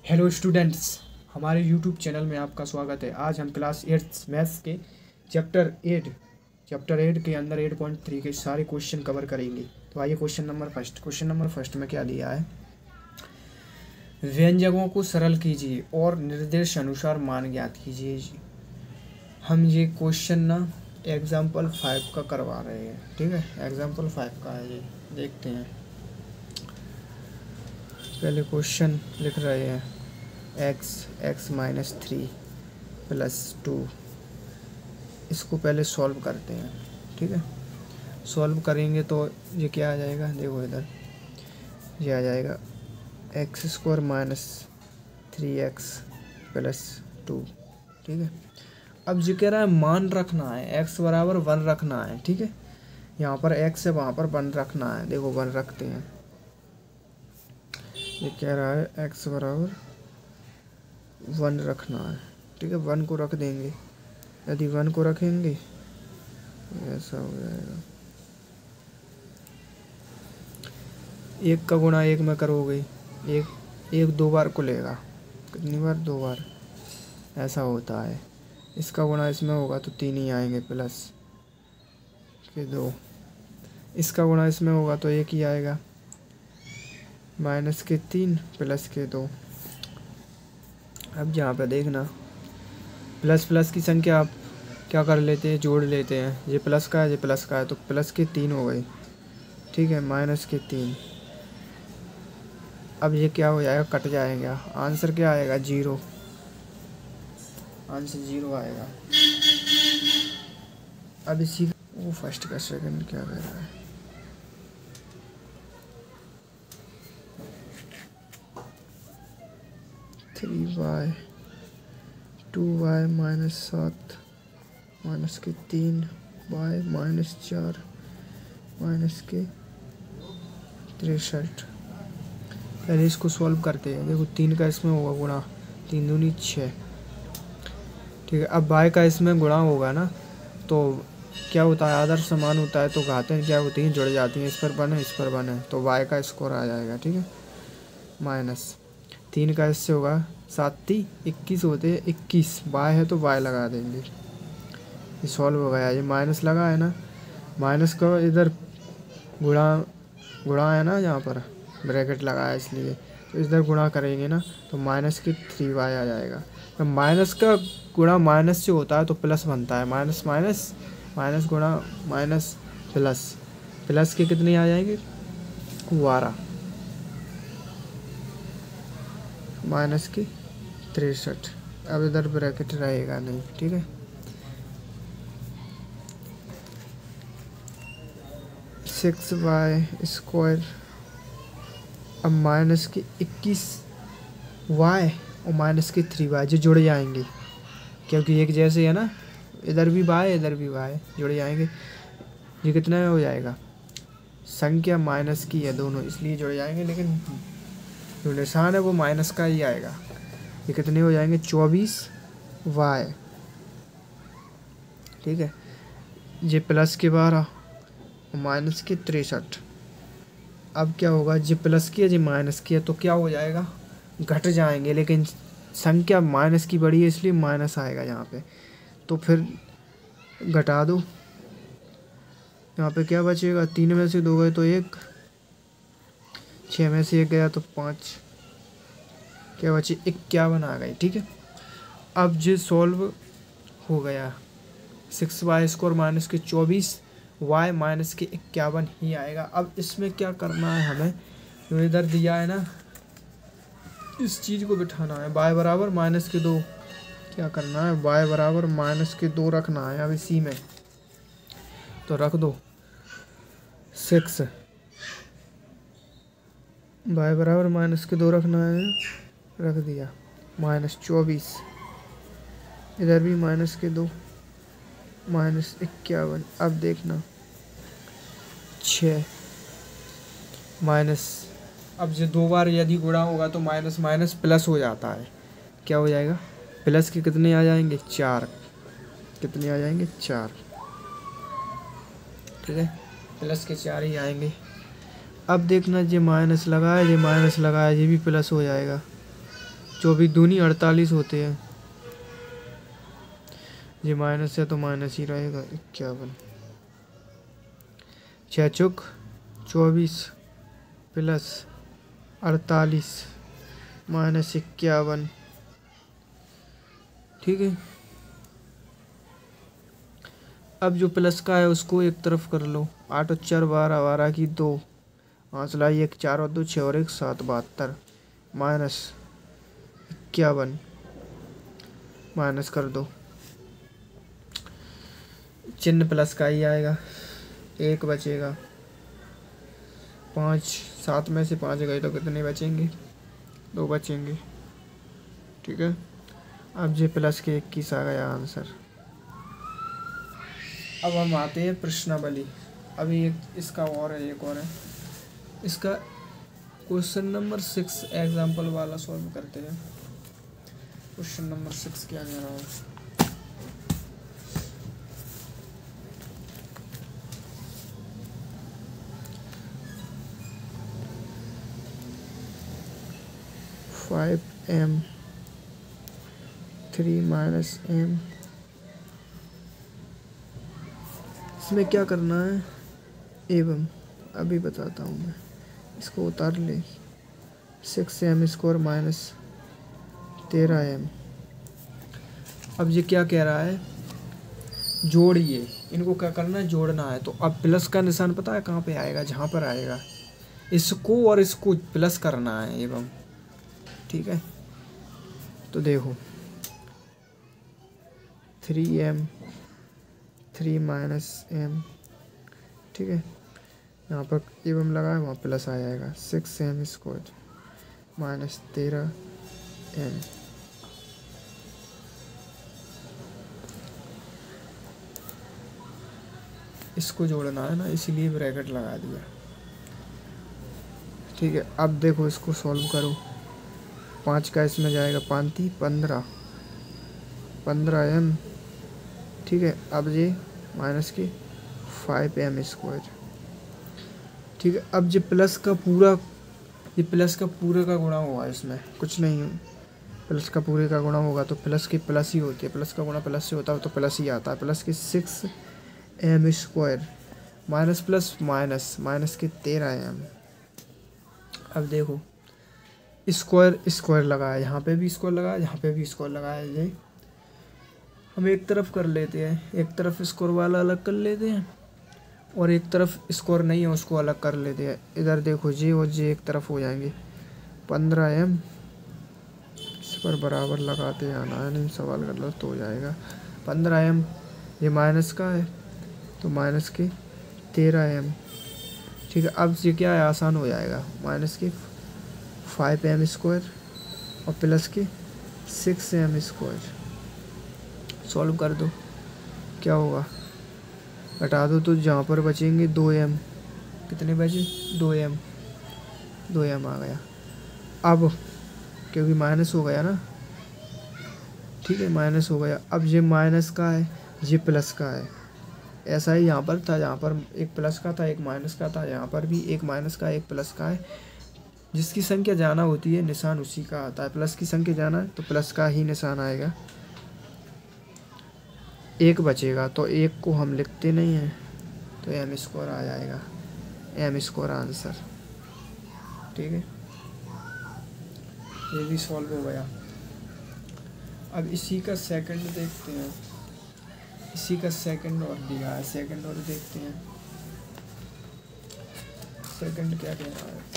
Hello students, हमारे YouTube channel में आपका स्वागत है। आज हम क्लास 8 मैथ्स के चैप्टर 8 के अंदर 8.3 के सारे क्वेश्चन कवर करेंगे। तो आइए क्वेश्चन नंबर फर्स्ट में क्या दिया है। व्यंजकों को सरल कीजिए और निर्देश अनुसार मान ज्ञात कीजिए। हम ये क्वेश्चन ना एग्जाम्पल 5 का करवा रहे हैं, ठीक है। एग्जाम्पल 5 का है ये, देखते हैं। पहले क्वेश्चन लिख रहे हैं x-3 + 2। इसको पहले सॉल्व करते हैं, ठीक है। सॉल्व करेंगे तो ये क्या आ जाएगा, देखो इधर ये आ जाएगा x² - 3x + 2, ठीक है। अब जो कह रहा है मान रखना है, x = 1 रखना है, ठीक है। यहाँ पर x है, वहाँ पर 1 रखना है। देखो 1 रखते हैं। ये कह रहा है x = 1 रखना है, ठीक है। 1 को रख देंगे। यदि 1 को रखेंगे ऐसा हो जाएगा। 1 का गुणा 1 में करोगे, एक 2 बार को लेगा। कितनी बार? 2 बार। ऐसा होता है। इसका गुणा इसमें होगा तो 3 ही आएंगे, प्लस के 2। इसका गुणा इसमें होगा तो 1 ही आएगा, -के 3 प्लस के 2। अब यहाँ पे देखना, प्लस की संख्या आप क्या कर लेते हैं, जोड़ लेते हैं। ये प्लस का है, ये प्लस का है, तो प्लस के 3 हो गई, ठीक है। -के 3। अब ये क्या हो जाएगा, कट जाएगा। आंसर क्या आएगा? 0। आंसर 0 आएगा। अब इसी वो फर्स्ट का सेकंड क्या कर रहा है, y 2y -7 के 3y -4 के 63। पहले इसको सॉल्व करते हैं। देखो 3 का इसमें होगा गुणा, 3 दूनी 6, ठीक है। अब y का इसमें गुणा होगा ना, तो क्या होता है, आदर्श समान होता है तो घातें क्या होती हैं, जुड़ जाती हैं। इस पर 1 है, इस पर 1 है, तो y का स्कोर आ जाएगा, ठीक है। -3 का इससे होगा 7 × 21 होते हैं 21। y है तो y लगा देंगे। ये सॉल्व हो गया। ये माइनस लगा है ना, माइनस का इधर गुणा है ना, यहाँ पर ब्रैकेट लगा है इसलिए, तो इधर गुणा करेंगे ना तो -के 3y आ जाएगा। तो माइनस का गुणा माइनस से होता है तो प्लस बनता है। माइनस माइनस गुणा माइनस प्लस के कितने आ जाएंगे, 12 के 63। अब इधर ब्रैकेट रहेगा नहीं, ठीक है। 6y²। अब के 21y और के 3y जो जुड़ जाएंगे, क्योंकि एक जैसे है ना, इधर भी y इधर भी y जुड़ जाएंगे। ये कितना हो जाएगा, संख्या माइनस की है दोनों, इसलिए जुड़ जाएंगे, लेकिन जो निशान है वो माइनस का ही आएगा। ये कितने हो जाएंगे, 24y, ठीक है। ये प्लस के 12 और के 63। अब क्या होगा, जी प्लस की है जी माइनस की है, तो क्या हो जाएगा, घट जाएंगे। लेकिन संख्या माइनस की बड़ी है इसलिए माइनस आएगा यहाँ पे, तो फिर घटा दो। यहाँ पे क्या बचेगा, 3 में से 2 गए तो 1, 6 में से 1 गया तो 5, क्या बची, 51 आ गई, ठीक है। अब जो सॉल्व हो गया, 6y² - के 24, y - के 51 ही आएगा। अब इसमें क्या करना है हमें, जो इधर दिया है ना, इस चीज़ को बिठाना है। y = -के 2 क्या करना है, y = -के 2 रखना है। अब इसी में तो रख दो 6, y = -के 2 रखना है, रख दिया। -24, इधर भी -के 2, -51। अब देखना 6 माइनस, अब जो 2 बार यदि गुणा होगा तो माइनस प्लस हो जाता है। क्या हो जाएगा, प्लस के कितने आ जाएंगे, 4। कितने आ जाएंगे, 4, ठीक है। प्लस के 4 ही आएंगे। अब देखना ये माइनस लगा है, ये माइनस लगा है, ये भी प्लस हो जाएगा। 24 दूनी 48 होते हैं। ये माइनस है तो माइनस ही रहेगा। 51 6 चौक 24 प्लस 48 माइनस 51। ठीक है, अब जो प्लस का है उसको एक तरफ कर लो। 8 और 4 12, 12 की 2, 5 लाई 1, 4 और 2 6 और 1 7, 72 माइनस 51 माइनस कर दो। चिन्ह प्लस का ही आएगा। 1 बचेगा। 5 7 में से 5 गए तो कितने बचेंगे? 2 बचेंगे। ठीक है, अब ये प्लस के 21 आ गया आंसर। अब हम आते हैं प्रश्नावली। अभी एक इसका और है, एक और है। इसका क्वेश्चन नंबर 6 एग्जाम्पल वाला सॉल्व करते हैं। क्वेश्चन नंबर 6 क्या कह रहा है? m 3 minus m। इसमें क्या करना है? एवं अभी बताता हूँ मैं, इसको उतार ले। 6m square minus 13m। अब ये क्या कह रहा है? जोड़िए। इनको क्या करना है? जोड़ना है। तो अब प्लस का निशान पता है कहाँ पे आएगा? जहाँ पर आएगा इसको और इसको प्लस करना है एवं। ठीक है, तो देखो 3m 3 माइनस m। ठीक है, यहाँ पर एवं लगा है, वहाँ प्लस आ जाएगा। 6m square minus 13m। इसको जोड़ना है ना, इसीलिए ब्रैकेट लगा दिया। ठीक है, अब देखो इसको सॉल्व करो। 5 का इसमें जाएगा 5 15 15m। ठीक है, अब ये माइनस के 5m स्क्वायर। ठीक है, अब ये प्लस का पूरा, ये प्लस का पूरे का गुणा हुआ है, इसमें कुछ नहीं है। प्लस का पूरे का गुणा होगा तो प्लस की प्लस ही होती है। प्लस का गुणा प्लस से होता है तो प्लस ही आता है। प्लस के 6m square minus plus minus minus के 13m। अब देखो स्क्वायर स्क्वायर लगा है, यहाँ पे भी स्क्वायर लगा है, यहाँ पे भी स्क्वायर लगा है। ये हम एक तरफ कर लेते हैं, एक तरफ स्क्वायर वाला अलग कर लेते हैं और एक तरफ स्क्वायर नहीं है उसको अलग कर लेते हैं। इधर देखो जी और जी एक तरफ हो जाएंगे। 15m इस पर बराबर लगाते आना है, नहीं सवाल गलत तो हो जाएगा। 15m ये माइनस का है तो माइनस के 13m। ठीक है, अब ये क्या है? आसान हो जाएगा। माइनस के 5m स्क्वायर और प्लस के 6m स्क्वायर। सॉल्व कर दो, क्या होगा? घटा दो तो जहाँ पर बचेंगे 2m। कितने बचे? 2m। 2m आ गया। अब क्योंकि माइनस हो गया ना, ठीक है माइनस हो गया। अब ये माइनस का है, ये प्लस का है। ऐसा ही यहाँ पर था, यहाँ पर एक प्लस का था एक माइनस का था, यहाँ पर भी एक माइनस का एक प्लस का है। जिसकी संख्या जाना होती है निशान उसी का आता है। प्लस की संख्या जाना है तो प्लस का ही निशान आएगा। एक बचेगा तो एक को हम लिखते नहीं हैं तो m स्क्वायर आ जाएगा। m square answer. ठीक है, ये भी सॉल्व हो गया। अब इसी का सेकंड देखते हैं। इसी का सेकंड और दिया है, सेकंड और देखते हैं। सेकंड क्या कह रहा है?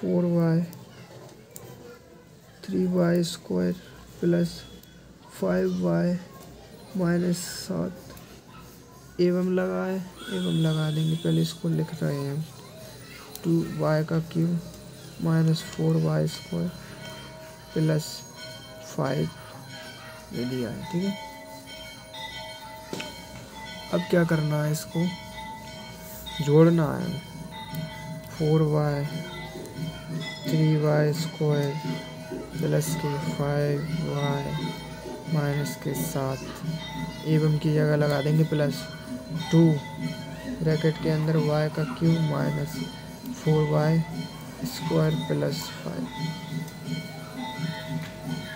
Four Y 3y square plus 5y minus 7 एवं लगा है, एवं लगा देंगे। पहले इसको लिख रहे हैं 2y का cube minus 4y square plus 5 ये दिया है। ठीक है, अब क्या करना है? इसको जोड़ना है। 4y 3y स्क्वायर प्लस के 5y माइनस के साथ एवं की जगह लगा देंगे +2 ब्रैकेट के अंदर y का क्यूब माइनस 4y स्क्वायर +5।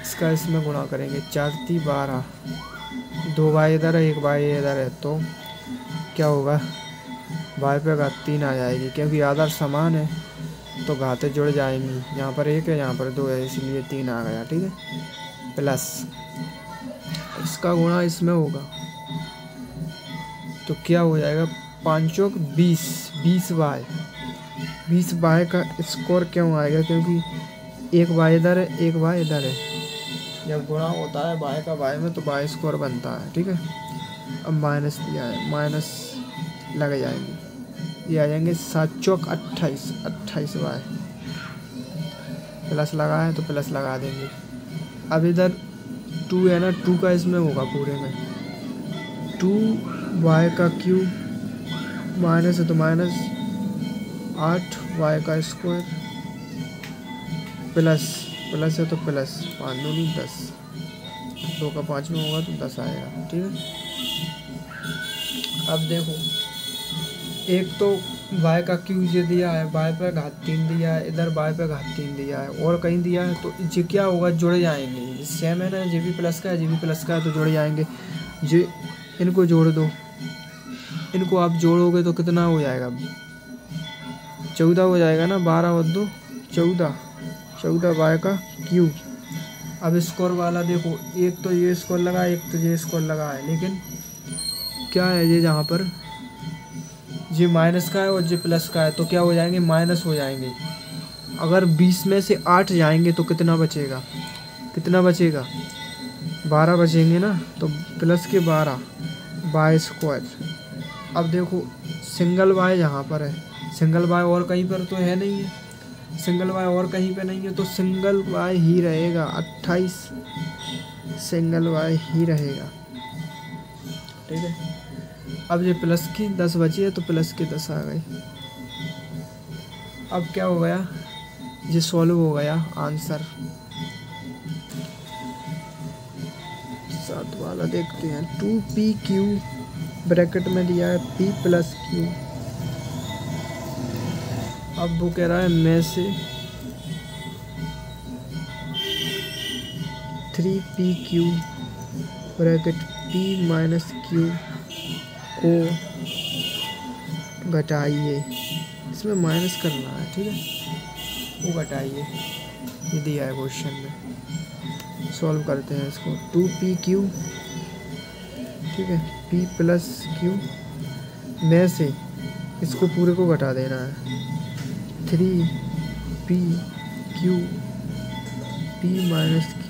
इसका इसमें गुणा करेंगे 4 × 12, 2y इधर है 1y इधर है, तो क्या होगा y पे घात 3 आ जाएगी, क्योंकि आधार समान है तो घातें जुड़ जाएंगी। यहाँ पर 1 है यहाँ पर 2 है, इसलिए 3 आ गया। ठीक है, प्लस इसका गुणा इसमें होगा तो क्या हो जाएगा 5 चौक 20, 20y, 20y का स्क्वायर क्यों आएगा, क्योंकि 1y इधर है 1y इधर है। जब गुणा होता है y का y में तो y स्क्वायर बनता है। ठीक है, अब माइनस दिया है, माइनस लग जाएंगे, ये आ जाएंगे 7 चौक 28, 28y, प्लस लगा है तो प्लस लगा देंगे। अब इधर 2 है ना, 2 का इसमें होगा पूरे में 2y का क्यूब माइनस है तो माइनस 8y का स्क्वायर प्लस है तो प्लस 5 दूनी 10, 2 का 5 में होगा तो 10 आएगा। ठीक है, अब देखो एक तो y का क्यूब ये दिया है, y पे घात 3 दिया है, इधर y पे घात 3 दिया है और कहीं दिया है, तो ये क्या होगा जुड़ जाएंगे। सेम है ना, ये भी प्लस का है ये भी प्लस का है तो जुड़ जाएंगे। ये इनको जोड़ दो, इनको आप जोड़ोगे तो कितना हो जाएगा 14 हो जाएगा ना, 12 और 2 14 y का क्यूब। अब स्क्वायर वाला देखो, एक तो ये स्क्वायर लगा है एक तो ये स्क्वायर लगा है, लेकिन क्या है ये जहाँ पर ये माइनस का है और ये प्लस का है तो क्या हो जाएंगे माइनस हो जाएंगे। अगर 20 में से 8 जाएंगे तो कितना बचेगा, 12 बचेंगे ना, तो प्लस के 12 y स्क्वायर। अब देखो सिंगल y यहाँ पर है, सिंगल y और कहीं पर तो है नहीं है, सिंगल y और कहीं पे नहीं है तो सिंगल y ही रहेगा, 28 सिंगल y ही रहेगा। ठीक है, अब ये प्लस की 10 बची है तो प्लस के 10 आ गई। अब क्या हो गया, ये सॉल्व हो गया आंसर। 7 वाला देखते हैं, 2pq ब्रैकेट में दिया है p + q। अब वो कह रहा है में से 3pq ब्रैकेट p - q को घटाइए, इसमें माइनस करना है। ठीक है, वो घटाइए, ये दिया है क्वेश्चन में, सॉल्व करते हैं इसको। 2pq, ठीक है, p + q में से इसको पूरे को घटा देना है, 3pq p - q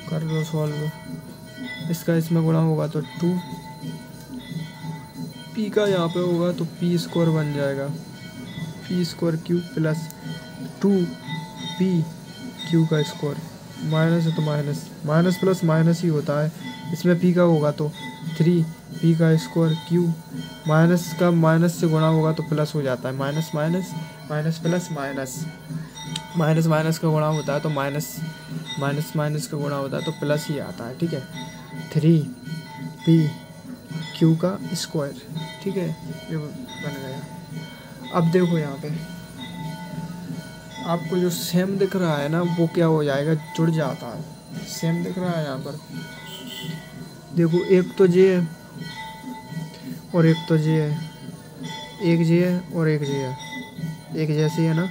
कर दो सॉल्व। इसका इसमें गुणा होगा तो 2 p का यहाँ पे होगा तो p स्क्वायर बन जाएगा, p square cube plus 2pq का स्क्वायर, माइनस है तो माइनस प्लस माइनस ही होता है। इसमें p का होगा तो 3p का स्क्वायर क्यूब, माइनस का माइनस से गुणा होगा तो प्लस हो जाता है, minus minus minus plus minus, minus minus का गुणा होता है तो माइनस माइनस का गुणा होता है तो प्लस ही आता है। ठीक है, 3pq का स्क्वायर। ठीक है, ये बन गया। अब देखो यहाँ पे आपको जो सेम दिख रहा है ना वो क्या हो जाएगा, जुड़ जाता है। सेम दिख रहा है यहाँ पर देखो, एक तो जे है और एक तो जे है, एक जे है और एक जे है, एक जैसी है ना।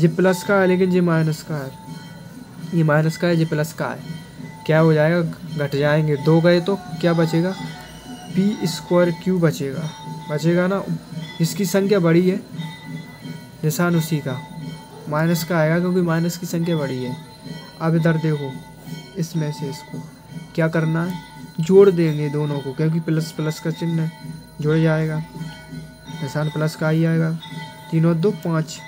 ये प्लस का है लेकिन ये माइनस का है, ये माइनस का है ये प्लस का है, क्या हो जाएगा घट जाएंगे, 2 गए तो क्या बचेगा p स्क्वायर क्यू बचेगा ना। इसकी संख्या बड़ी है, निशान उसी का माइनस का आएगा क्योंकि माइनस की संख्या बड़ी है। अब इधर देखो, इसमें से इसको क्या करना है, जोड़ देंगे दोनों को, क्योंकि प्लस प्लस का चिन्ह है, जुड़ जाएगा, निशान प्लस का ही आएगा। 3 और 2 5,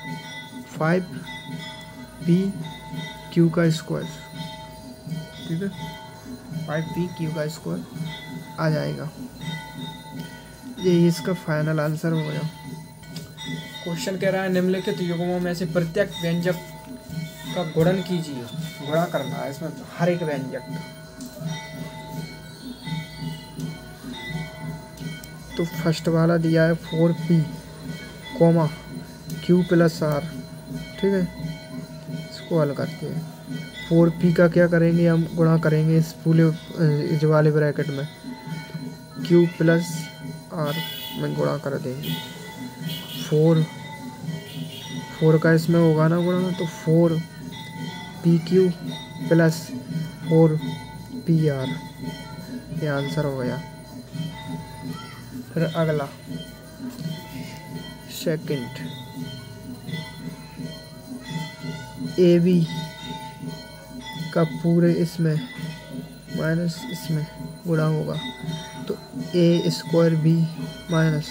5pq का स्क्वायर। ठीक है, 5pq का स्क्वायर आ जाएगा। ये इसका फाइनल आंसर हो गया। क्वेश्चन कह रहा है निम्नलिखित युग्मों में से प्रत्येक व्यंजक का गुणन कीजिए। गुणा करना है इसमें हर एक व्यंजक का। तो फर्स्ट वाला दिया है 4p coma q plus r, ठीक है। इसको हल करते हैं। 4p का क्या करेंगे हम, गुणा करेंगे इस पूरे इस वाले ब्रैकेट में q प्लस r में गुणा कर देंगे। 4 का इसमें होगा ना गुणा, तो 4pq प्लस 4pr, ये आंसर हो गया। फिर अगला सेकंड, AB का पूरे इसमें माइनस इसमें गुणा होगा, तो a square b minus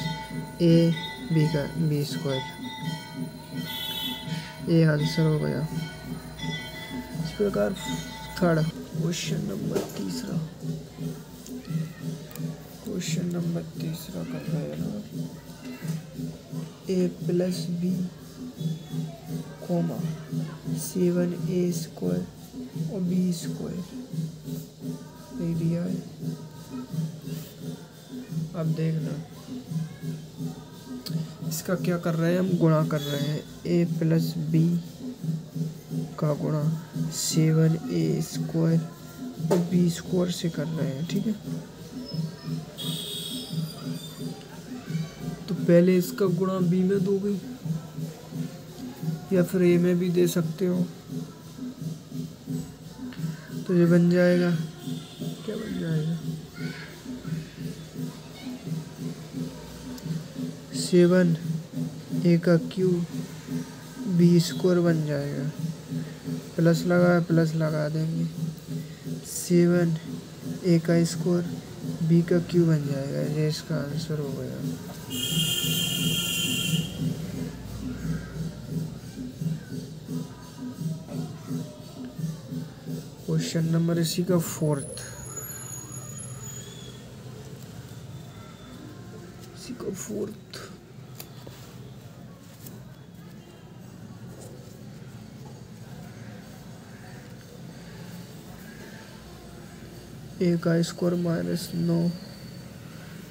a b का b स्क्वायर, ये आंसर हो गया। इस प्रकार थर्ड क्वेश्चन नंबर तीसरा कर रहे हैं ना, a plus b comma 7a square और b स्क्वायर नहीं दिया है। अब देखना इसका क्या कर रहे हैं, हम गुणा कर रहे हैं। a प्लस b का गुणा 7a स्क्वायर और b स्क्वायर से कर रहे हैं, ठीक है। तो पहले इसका गुणा b में दोगे या फिर a में भी दे सकते हो। तो ये बन जाएगा, क्या बन जाएगा, 7a का क्यूब b स्क्वायर बन जाएगा। प्लस लगा देंगे, 7a का स्क्वायर b का क्यूब बन जाएगा। ये इसका आंसर हो गया। क्वेश्चन नंबर इसी का फोर्थ, a का स्क्वायर माइनस 9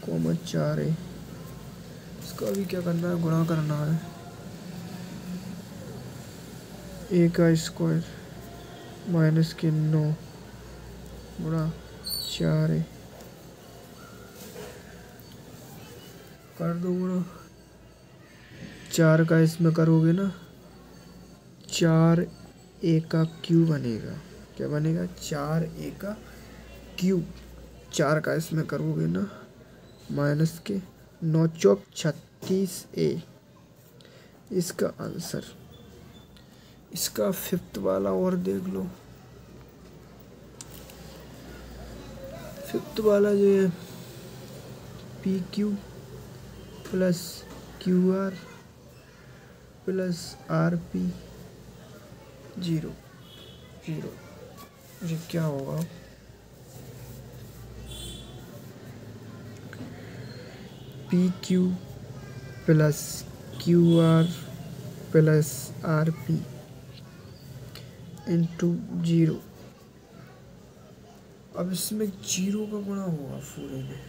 कोमा 4a, इसका भी क्या करना है, गुणा करना है। a का स्क्वायर माइनस के 9 गुणा 4a, कर दो गुणा। 4 का इसमें करोगे ना, 4a का क्यूब बनेगा। क्या बनेगा, 4a का क्यूब। 4 का इसमें करोगे ना, माइनस के 9 चौक 36a, इसका आंसर। इसका फिफ्थ वाला और देख लो, फिफ्थ वाला जो है P Q plus Q R plus R P 0 0, ये क्या होगा, P Q plus Q R plus R P into 0। अब इसमें 0 का गुणा होगा पूरे में,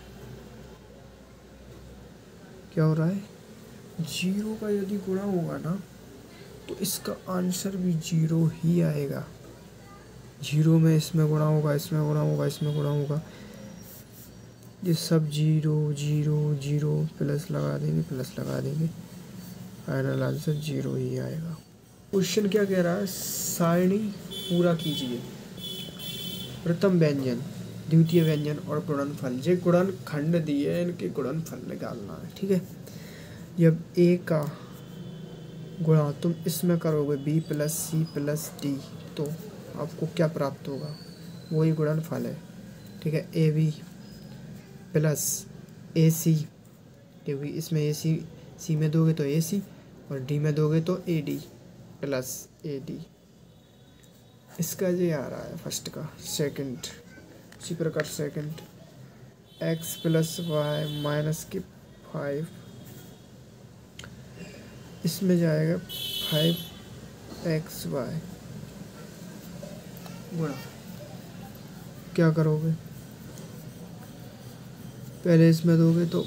क्या हो रहा है, 0 का यदि गुणा होगा ना तो इसका आंसर भी 0 ही आएगा। 0 में इसमें गुणा होगा, इसमें गुणा होगा, इसमें गुणा होगा, ये सब 0 0 0 प्लस लगा देंगे, फाइनल आंसर 0 ही आएगा। क्वेश्चन क्या कह रहा है, सारणी पूरा कीजिए। प्रथम व्यंजन, द्वितीय व्यंजन और गुणनफल। ये गुणनखंड दिए, इनके गुणनफल निकालना है, ठीक है। जब a का गुणा तुम इसमें करोगे b plus C plus D, तो आपको क्या प्राप्त होगा, वही गुणनफल है, ठीक है। ए बी प्लस ए सी, इसमें ए सी में दोगे तो ए सी और डी में दोगे तो A D plus A D. इसका ये आ रहा है फर्स्ट का। सेकंड, इसी प्रकार second, X plus Y minus के 5 इसमें जाएगा 5xy गुणा, क्या करोगे, पहले इसमें दोगे तो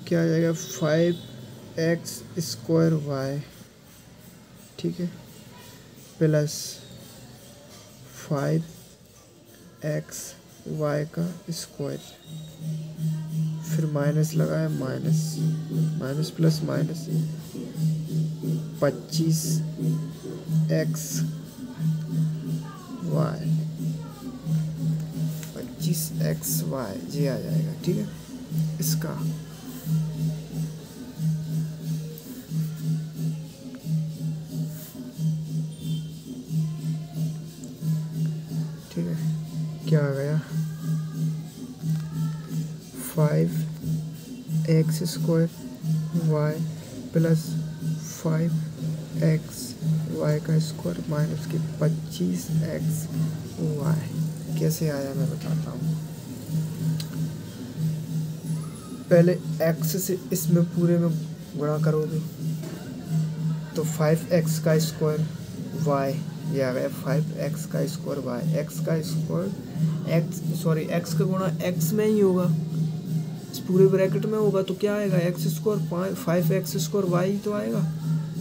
क्या आ जाएगा 5x² ठीक है, प्लस 5xy का स्क्वायर, फिर माइनस लगाया, minus minus plus minus 25xy ये आ जाएगा। ठीक है, इसका ठीक है, क्या आ गया 5x² y प्लस 5xy का स्क्वायर माइनस के 25xy। कैसे आया मैं बताता हूँ। पहले x से इसमें पूरे में गुणा करोगे तो 5x का स्क्वायर y, ये आ गया 5x का स्क्वायर y, x का स्क्वायर x का गुणा x में ही होगा, इस पूरे ब्रैकेट में होगा, तो क्या आएगा x² 5x² y तो आएगा,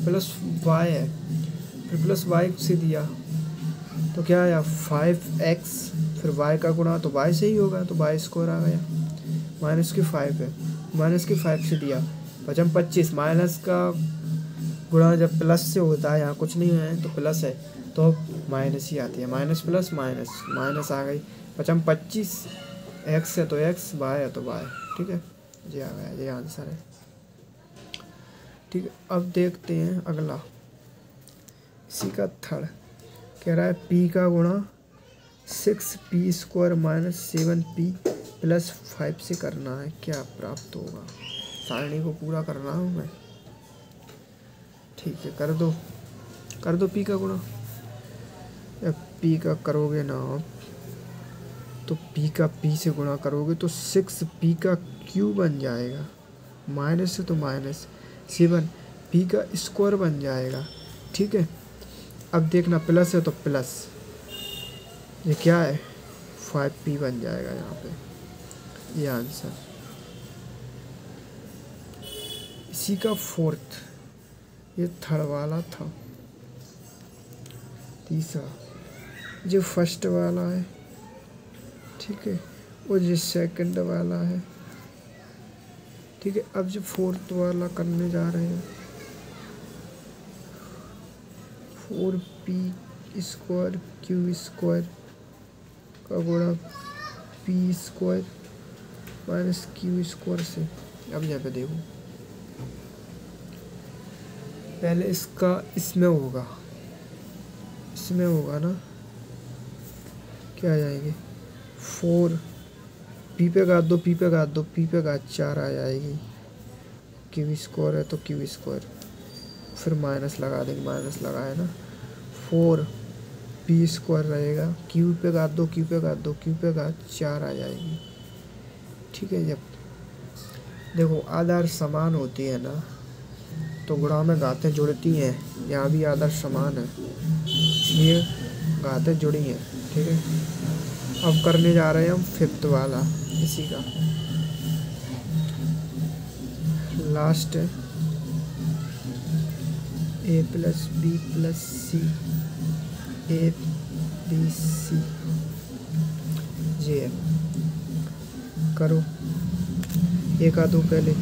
प्लस y है, फिर प्लस y से दिया तो क्या आया 5x, फिर y का गुणा तो y से ही होगा, तो y² आ गया, माइनस के 5 है, माइनस के 5 से दिया, बचा 25, माइनस का गुणा जब प्लस से होता है, यहाँ कुछ नहीं है तो प्लस है तो माइनस ही आती है, माइनस प्लस माइनस, माइनस आ गई, बचा 25, x है तो x, y है तो y। ठीक है, ये आ गया, ये आंसर है। ठीक है, अब देखते हैं अगला, इसी का थर्ड कह रहा है p का गुणा 6p² माइनस 7p प्लस 5 से करना है, क्या प्राप्त होगा। सारणी को पूरा करना हूँ मैं। ठीक है, कर दो p का गुणा, या p का करोगे ना तो p का p से गुणा करोगे तो 6p का क्यूब बन जाएगा, माइनस से तो माइनस 7p का स्क्वायर बन जाएगा। ठीक है, अब देखना प्लस है तो प्लस, ये क्या है 5p बन जाएगा यहाँ पे, ये आंसर। इसी का फोर्थ, ये थर्ड वाला था, तीसरा जो फर्स्ट वाला है, ठीक है, और जो सेकंड वाला है। ठीक है, अब जो फोर्थ वाला करने जा रहे हैं, 4p² q² का गुणा p² माइनस q² से। अब यहाँ पे देखो, पहले इसका इसमें होगा ना, क्या आ जाएंगे 4 p पे घात दो, p पे घात दो, p पे घात 4 आ जाएगी, q² है तो q², फिर माइनस लगा देंगे, माइनस लगाया ना, 4p² रहेगा, q पे घात दो, q पे घात दो, q पे घात 4 आ जाएगी। ठीक है, जब देखो आधार समान होती है ना तो गुणा में घातें जुड़ती हैं, यहाँ भी आधार समान है इसलिए घातें जुड़ी हैं। ठीक है, अब करने जा रहे हैं हम फिफ्थ वाला, इसी का लास्ट है, a plus B plus C ABC ये है, करो, एक आ दो पहले,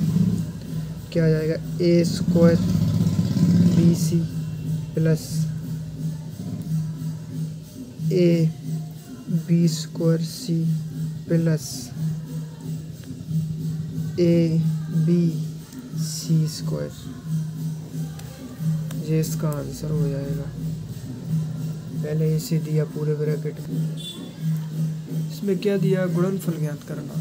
क्या आ जाएगा a² BC plus AB² C plus ABC², ये इसका आंसर हो जाएगा। पहले इसे दिया पूरे ब्रैकेट में, इसमें क्या दिया गुणनफल ज्ञात करना।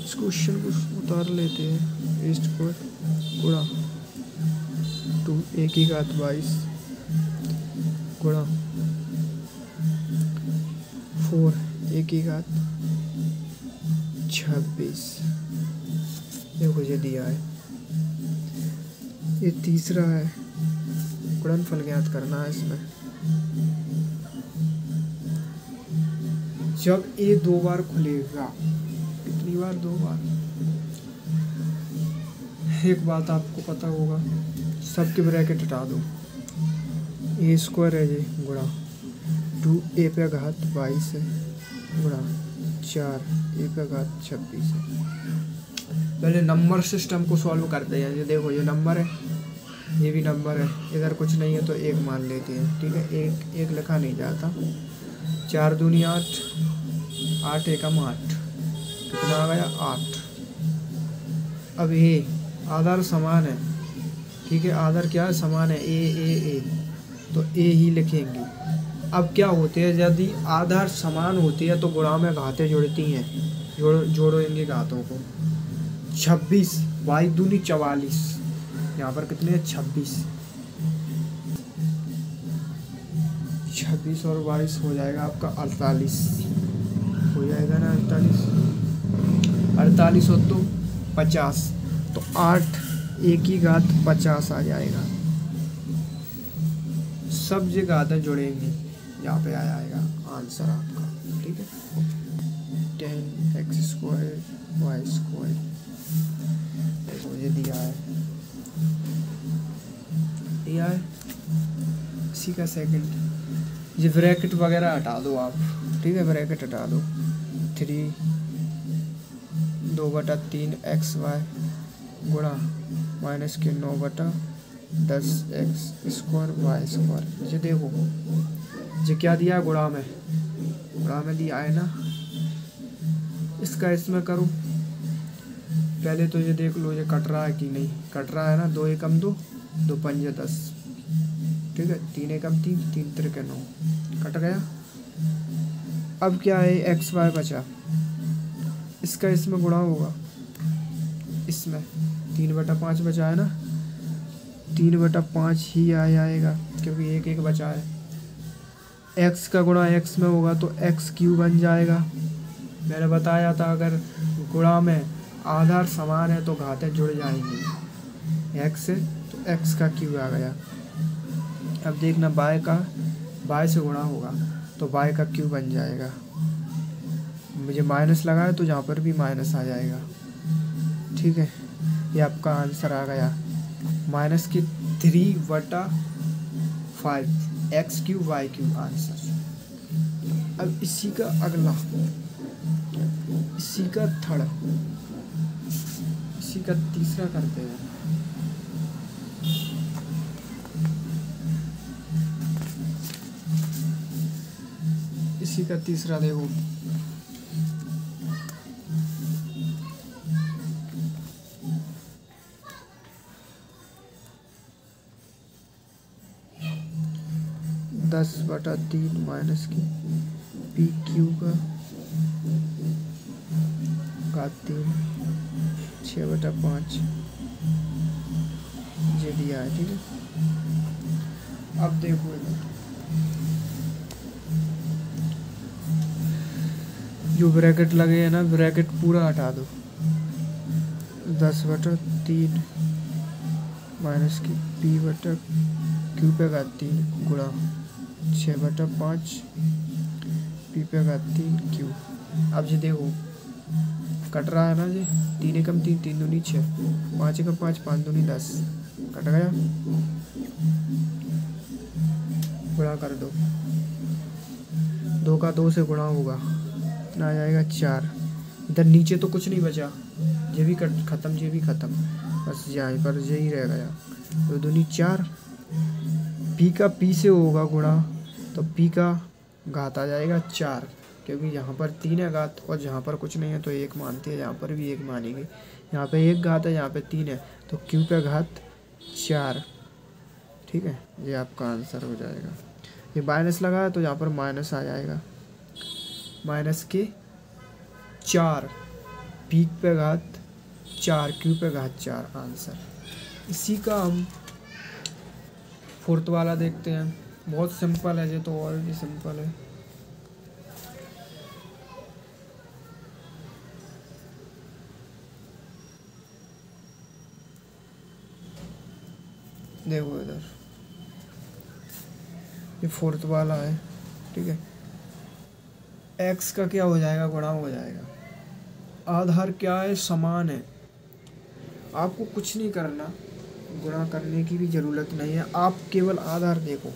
इस क्वेश्चन को उतार लेते हैं, a² गुणा 2 a की घात 22 गुणा 4 a की घात 26, देखो ये दिया है ये तीसरा है, गुणनफल ज्ञात करना है इसमें। जब ए 2 बार खुलेगा, कितनी बार? 2 बार। एक बात आपको पता होगा, सबके ब्रैकेट हटा दो। ए स्क्वायर है जी गुणा 2a पे घात 22 है गुणा 4a पे घात 26 है। पहले नंबर सिस्टम को सॉल्व करते हैं। ये देखो, ये नंबर है, ये भी नंबर है, इधर कुछ नहीं है तो एक मान लेते हैं। ठीक है, एक एक लिखा नहीं जाता। 4 दूनी 8, 8 एकम 8, कितना आ गया? 8। अब ए आधार समान है, ठीक है, आधार क्या है? समान है, ए तो ए ही लिखेंगे। अब क्या होते हैं, यदि आधार समान होती है तो गुणा में घातें जुड़ती हैं, जोड़ेंगे घातों को। 26 22 दूनी 44, यहाँ पर कितने हैं? 26 और 22 हो जाएगा आपका 48, हो जाएगा ना 48 हो तो 50, तो 8 एक ही घात 50 आ जाएगा। सब जो घातें जुड़ेंगी यहाँ पे आ जाएगा आंसर आपका। ठीक है, 10x² y², देखो ये दिया है इसी का सेकंड। ये ब्रैकेट वगैरह हटा दो आप, ठीक है, ब्रैकेट हटा दो। 3 2/3 xy गुणा माइनस के 9/10 x² y²। ये देखो, ये क्या दिया है? गुणा में दिया है ना, इसका इसमें करो। पहले तो ये देख लो ये कट रहा है कि नहीं, कट रहा है ना। 2 एकम 2, 2 पंजे 10, ठीक है, 3 एकम 3, 3 त्रिके 9, कट गया। अब क्या है? xy बचा, इसका इसमें गुणा होगा, इसमें 3/5 बचा है ना, 3/5 ही आ जाएगा क्योंकि एक एक बचा है। x का गुणा x में होगा तो x³ बन जाएगा। मैंने बताया था अगर गुणा में आधार समान है तो घातें जुड़ जाएंगी। x से तो x का क्यूब आ गया। अब देखना y से गुणा होगा तो y का क्यूब बन जाएगा। मुझे माइनस लगा है तो जहाँ पर भी माइनस आ जाएगा। ठीक है, ये आपका आंसर आ गया -3/5 x³ y³ आंसर। अब इसी का अगला, इसी का थर्ड, इसी का तीसरा करते हैं। इसी का तीसरा देखो, (10/3 माइनस की PQ का 3 6/5 ये दिया है। ठीक है, अब देखो जो ब्रैकेट लगे हैं ना, ब्रैकेट पूरा हटा दो। 10/3 माइनस की P/Q का 3 गुणा 6/5 P का 3 Q। अब ये देखो कट रहा है ना, जी 3 एकम 3, 3 दूनी 6, 5 एकम 5, 5 दूनी 10, कट गया। गुणा कर दो, 2 का 2 से गुणा होगा, कितना आ जाएगा? 4। इधर नीचे तो कुछ नहीं बचा, ये भी खत्म, ये भी खत्म, बस यहाँ पर यही रह गया। 2 दूनी 4, P का P से होगा गुणा तो P का घात आ जाएगा 4, क्योंकि यहाँ पर 3 है घात और जहाँ पर कुछ नहीं है तो 1 मानती है, यहाँ पर भी 1 मानेगी। यहाँ पे 1 घात है, यहाँ पे 3 है, तो Q पे घात 4। ठीक है, ये आपका आंसर हो जाएगा। ये माइनस लगा है तो यहाँ पर माइनस आ जाएगा, -4 P पे घात 4 Q पे घात 4 आंसर। इसी का हम फोर्थ वाला देखते हैं। बहुत सिंपल है ये तो, और भी सिंपल है। देखो इधर ये फोर्थ वाला है, ठीक है। एक्स का क्या हो जाएगा, गुणा हो जाएगा। आधार क्या है, समान है। आपको कुछ नहीं करना, गुणा करने की भी ज़रूरत नहीं है, आप केवल आधार देखो।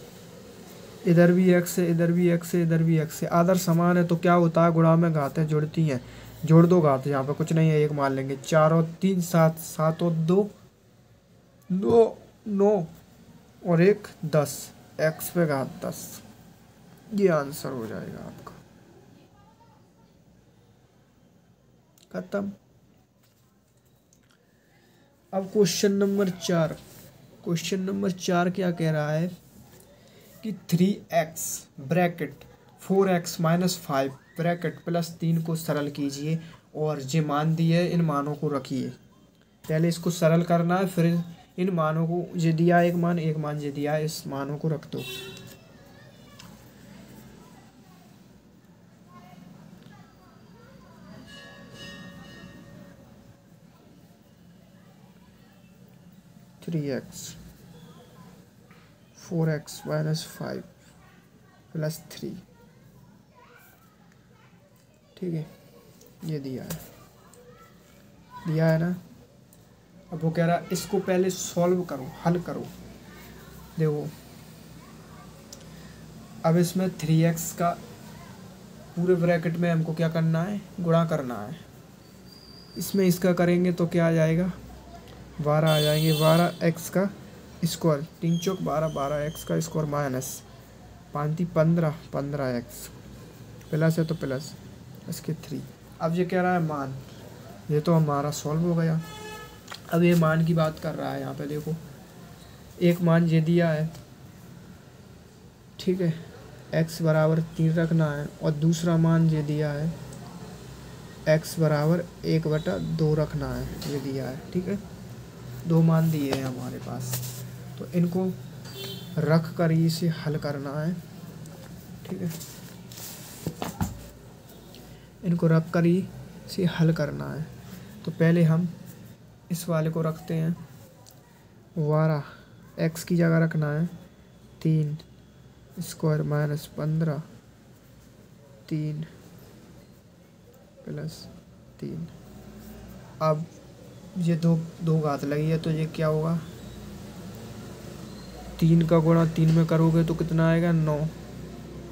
इधर भी एक्स है, इधर भी एक्स है, इधर भी एक्स है, आधार समान है तो क्या होता है, गुणा में घातें जुड़ती हैं। जोड़ दो घात, यहाँ पे कुछ नहीं है, एक मान लेंगे। 4 और 3 7, 7 और 2 9, 9 और 1 10, एक्स पे घात 10। ये आंसर हो जाएगा आपका, खत्म। अब क्वेश्चन नंबर 4। क्वेश्चन नंबर 4 क्या कह रहा है कि 3x bracket 4x minus 5 bracket plus 3 को सरल कीजिए और जे मान दिए इन मानों को रखिए। पहले इसको सरल करना है, फिर इन मानों को, जे दिया एक मान जे दिया है, इस मानों को रख दो। Three x 4x minus 5 plus 3, ठीक है, ये दिया है ना। अब वो कह रहा है इसको पहले सॉल्व करो, हल करो। देखो अब इसमें 3x का पूरे ब्रैकेट में हमको क्या करना है, गुणा करना है। इसमें इसका करेंगे तो क्या आ जाएगा, 12 आ जाएंगे। 12x का स्क्वायर, 3 चौक 12, 12x का स्क्वायर माइनस 5 15, 15x प्लस है तो प्लस इसके 3। अब ये कह रहा है मान, ये तो हमारा सॉल्व हो गया। अब ये मान की बात कर रहा है, यहाँ पे देखो एक मान ये दिया है, ठीक है, x बराबर 3 रखना है, और दूसरा मान ये दिया है x बराबर 1/2 रखना है, ये दिया है, ठीक है। दो मान दिए हैं हमारे पास, तो इनको रख कर इसे हल करना है, ठीक है। इनको रख कर इसे हल करना है। तो पहले हम इस वाले को रखते हैं, 12 x की जगह रखना है 3 स्क्वायर माइनस 15 3 प्लस 3। अब ये दो घात लगी है तो ये क्या होगा, 3 का गुणा 3 में करोगे तो कितना आएगा, 9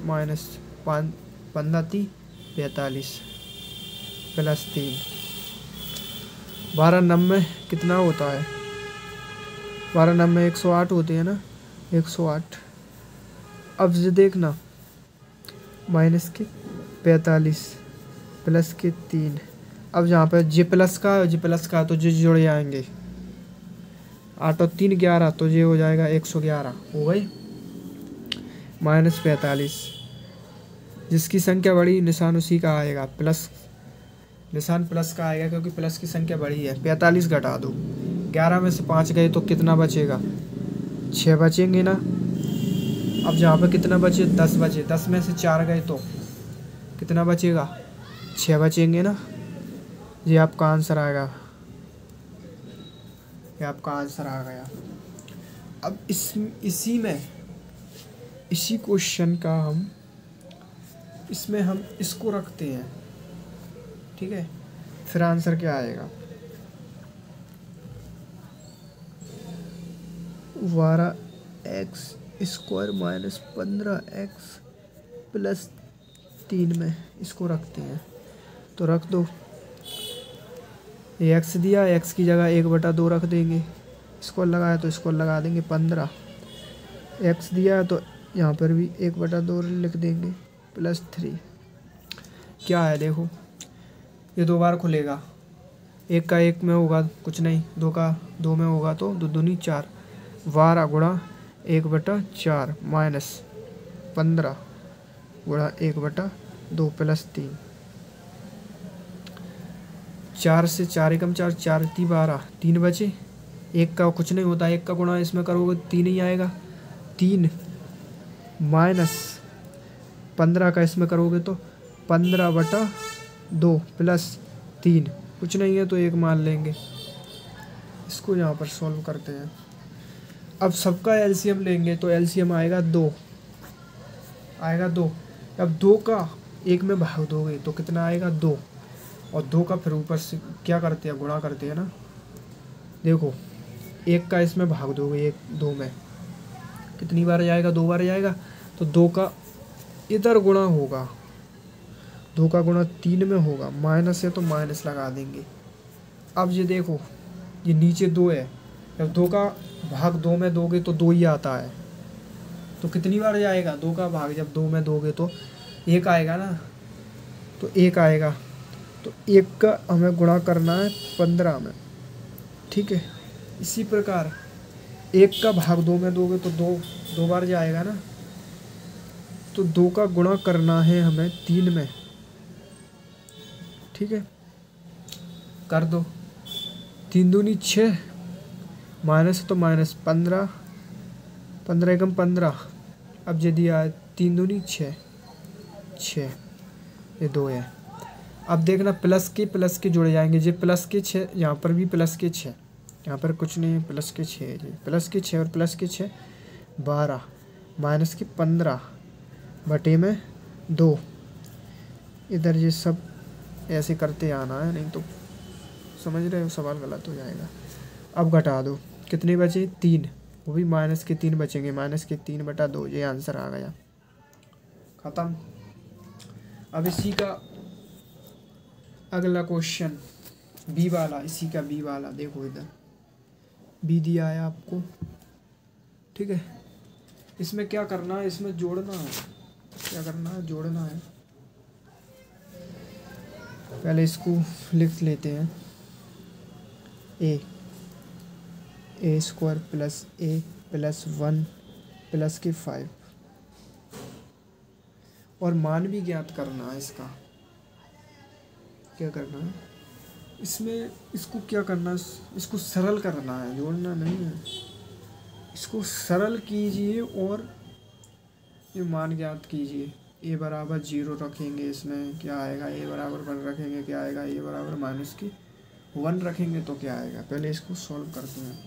माइनस 5 15 3 45 प्लस 3, 12 90 कितना होता है, 12 90 108 होते हैं ना, 108। अब ये देखना माइनस के 45 प्लस के 3। अब जहाँ पे जे प्लस का तो जे जुड़ जाएंगे, 8 और 3 11, तो ये हो जाएगा 111 हो गई, माइनस 45। जिसकी संख्या बड़ी निशान उसी का आएगा, प्लस निशान प्लस का आएगा क्योंकि प्लस की संख्या बड़ी है। 45 घटा दो, 11 में से 5 गए तो कितना बचेगा, 6 बचेंगे ना। अब जहाँ पे कितना बचे, 10 बचे, 10 में से 4 गए तो कितना बचेगा, 6 बचेंगे ना। ये आपका आंसर आएगा, ये आपका आंसर आ गया। अब इसी क्वेश्चन का इसमें हम इसको रखते हैं, ठीक है। फिर आंसर क्या आएगा, 12x square minus 15x plus 3 में इसको रखते हैं, तो रख दो। ये x दिया, x की जगह 1/2 रख देंगे, स्क्वायर लगाया तो स्क्वायर लगा देंगे 15। x दिया तो यहाँ पर भी 1/2 लिख देंगे प्लस 3। क्या है देखो, ये 2 बार खुलेगा, 1 का 1 में होगा कुछ नहीं, 2 का 2 में होगा तो 2 दूनी 4, 12 गुणा 1/4 माइनस 15 गुणा 1/2 प्लस 3। 4 से 4 एकम 4, 4 3 12, 3 बचे। 1 का कुछ नहीं होता, 1 का गुणा इसमें करोगे 3 ही आएगा, 3 माइनस 15 का इसमें करोगे तो 15/2 प्लस 3, कुछ नहीं है तो 1 मान लेंगे। इसको यहाँ पर सॉल्व करते हैं। अब सबका एलसीएम लेंगे तो एलसीएम आएगा 2, आएगा 2। अब 2 का 1 में भाग दोगे तो कितना आएगा 2, और 2 का फिर ऊपर से क्या करते हैं, गुणा करते हैं ना। देखो 1 का इसमें भाग दोगे 2 में, कितनी बार जाएगा, 2 बार जाएगा। तो 2 का इधर गुणा होगा, 2 का गुणा 3 में होगा, माइनस है तो माइनस लगा देंगे। अब ये देखो ये नीचे 2 है, जब 2 का भाग 2 में दोगे तो 2 ही आता है, तो कितनी बार जाएगा, 2 का भाग जब 2 में दोगे तो 1 आएगा ना, तो 1 आएगा। तो 1 का हमें गुणा करना है 15 में, ठीक है। इसी प्रकार 1 का भाग 2 में दोगे तो 2 बार जाएगा ना, तो 2 का गुणा करना है हमें 3 में, ठीक है। कर दो, 3 दूनी 6, माइनस तो माइनस 15, 15 एकम 15। अब ये दिया है 3 दूनी 6, 6 ये 2 है। अब देखना प्लस के जुड़े जाएंगे, ये प्लस के 6, यहाँ पर भी प्लस के 6, यहाँ पर कुछ नहीं है, प्लस के 6 है, प्लस के 6 और प्लस के 6 12, माइनस के 15 बटे में 2। इधर ये सब ऐसे करते आना है, नहीं तो समझ रहे हो सवाल गलत हो जाएगा। अब घटा दो, कितने बचे 3, वो भी माइनस के 3 बचेंगे, माइनस के 3 बटा 2, ये आंसर आ गया, ख़त्म। अब इसी का अगला क्वेश्चन बी वाला, इसी का बी वाला देखो, इधर बी दिया है आपको, ठीक है। इसमें क्या करना है, इसमें जोड़ना है, क्या करना है, जोड़ना है। पहले इसको लिख लेते हैं, ए स्क्वायर प्लस ए प्लस 1 प्लस के 5, और मान भी ज्ञात करना है इसका। क्या करना है इसमें, इसको क्या करना है, इसको सरल करना है, जोड़ना नहीं है। इसको सरल कीजिए और ये मान ज्ञात कीजिए। ए बराबर 0 रखेंगे, इसमें क्या आएगा, ए बराबर 1 रखेंगे क्या आएगा, ए बराबर माइनस की 1 रखेंगे तो क्या आएगा। पहले इसको सॉल्व करते हैं,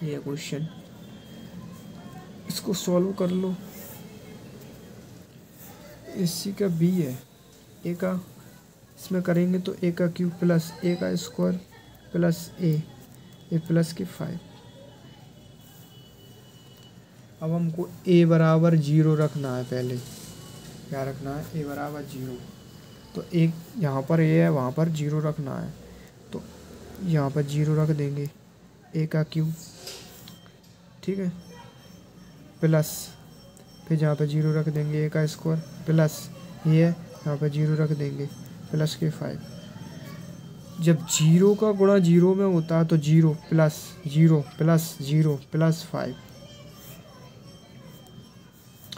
ये क्वेश्चन, इसको सॉल्व कर लो। इसी का बी है, ए का इसमें करेंगे तो ए का क्यूब प्लस ए का स्क्वायर प्लस ए प्लस के 5। अब हमको ए बराबर 0 रखना है, पहले क्या रखना है, ए बराबर 0। तो एक यहाँ पर ए है, वहाँ पर 0 रखना है, तो यहाँ पर 0 रख देंगे, ए का क्यूब, ठीक है, प्लस फिर जहाँ पर 0 रख देंगे ए का स्क्वायर प्लस ये है, यहाँ पर 0 रख देंगे प्लस के 5। जब 0 का गुणा 0 में होता है तो 0 प्लस 0 प्लस 0 प्लस 5,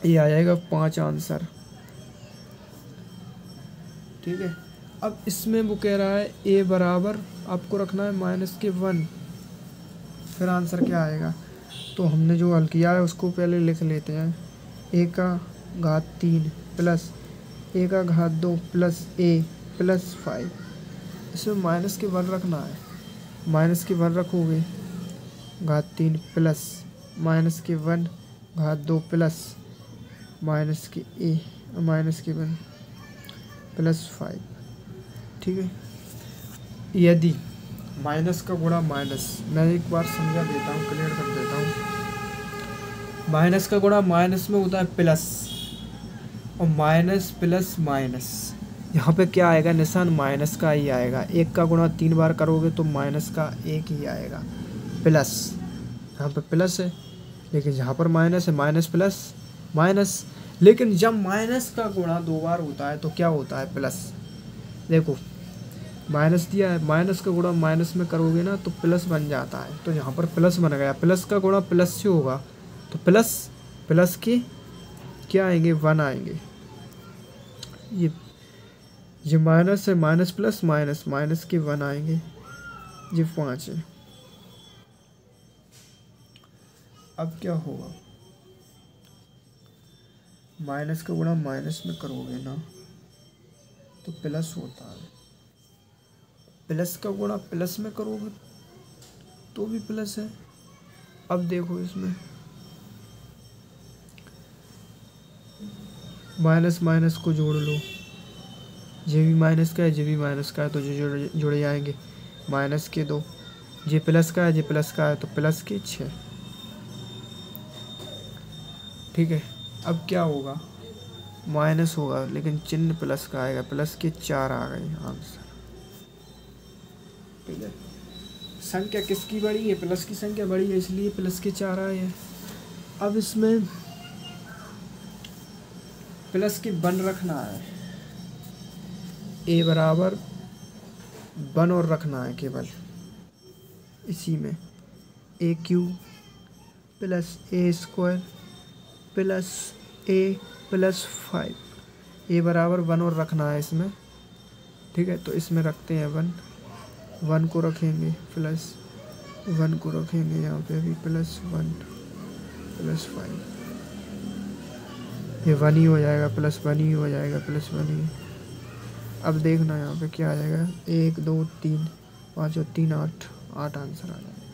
ये आ जाएगा 5 आंसर, ठीक है। अब इसमें वो कह रहा है ए बराबर आपको रखना है माइनस के 1, फिर आंसर क्या आएगा। तो हमने जो हल किया है उसको पहले लिख लेते हैं, ए का घात 3 प्लस ए का घात 2 प्लस ए प्लस 5। इसमें माइनस के 1 रखना है, माइनस के 1 रखोगे, घात 3 प्लस माइनस के 1 घात 2 प्लस माइनस के ए माइनस के 1 प्लस 5, ठीक है। यदि माइनस का गुणा माइनस, मैं एक बार समझा देता हूँ, क्लियर कर देता हूँ। माइनस का गुणा माइनस में होता है प्लस, और माइनस प्लस माइनस, यहाँ पे क्या आएगा, निशान माइनस का ही आएगा। 1 का गुणा 3 बार करोगे तो माइनस का 1 ही आएगा, प्लस, यहाँ पे प्लस है, लेकिन यहाँ पर माइनस है, माइनस प्लस माइनस। लेकिन जब माइनस का गुणा 2 बार होता है तो क्या होता है, प्लस। देखो माइनस दिया है, माइनस का गुणा माइनस में करोगे ना तो प्लस बन जाता है, तो यहाँ पर प्लस बन गया। प्लस का गुणा प्लस से होगा तो प्लस प्लस के क्या आएंगे, 1 आएंगे। ये माइनस है, माइनस प्लस माइनस, माइनस के 1 आएंगे, ये 5 है। अब क्या होगा, माइनस का गुणा माइनस में करोगे ना तो प्लस होता है, प्लस का गुणा प्लस में करोगे तो भी प्लस है, अब देखो इसमें माइनस माइनस को जोड़ लो, जे भी माइनस का है जे भी माइनस का है तो जो जुड़ जाएंगे। माइनस के 2, जे प्लस का है जे प्लस का है तो प्लस के 6। ठीक है, अब क्या होगा, माइनस होगा लेकिन चिन्ह प्लस का आएगा, प्लस के 4 आ गए आंसर। ठीक है, संख्या किसकी बड़ी है, प्लस की संख्या बड़ी है इसलिए प्लस के 4 आए हैं। अब इसमें प्लस के 1 रखना है, ए बराबर 1 और रखना है केवल इसी में, ए क्यू प्लस ए स्क्वायर प्लस ए प्लस 5, ए बराबर 1 और रखना है इसमें। ठीक है, तो इसमें रखते हैं 1 को रखेंगे, प्लस 1 को रखेंगे यहाँ पे भी, प्लस 1 प्लस 5, ये 1 ही हो जाएगा, प्लस 1 ही हो जाएगा, प्लस 1 ही। अब देखना यहाँ पे क्या आ जाएगा, 1 2 3 5 और 3 8 आंसर आ जाएगा।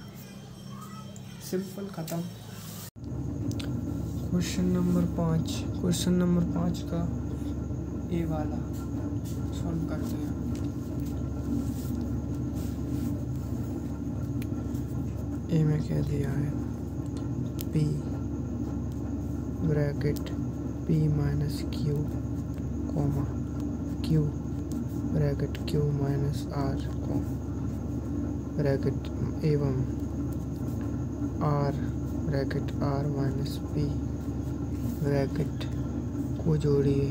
सिंपल, ख़त्म। क्वेश्चन नंबर 5 का ए वाला सॉल्व करते हैं। ए में क्या दिया है, P bracket P minus Q comma Q bracket Q minus R को ब्रैकेट एवं R bracket R minus P bracket को जोड़िए।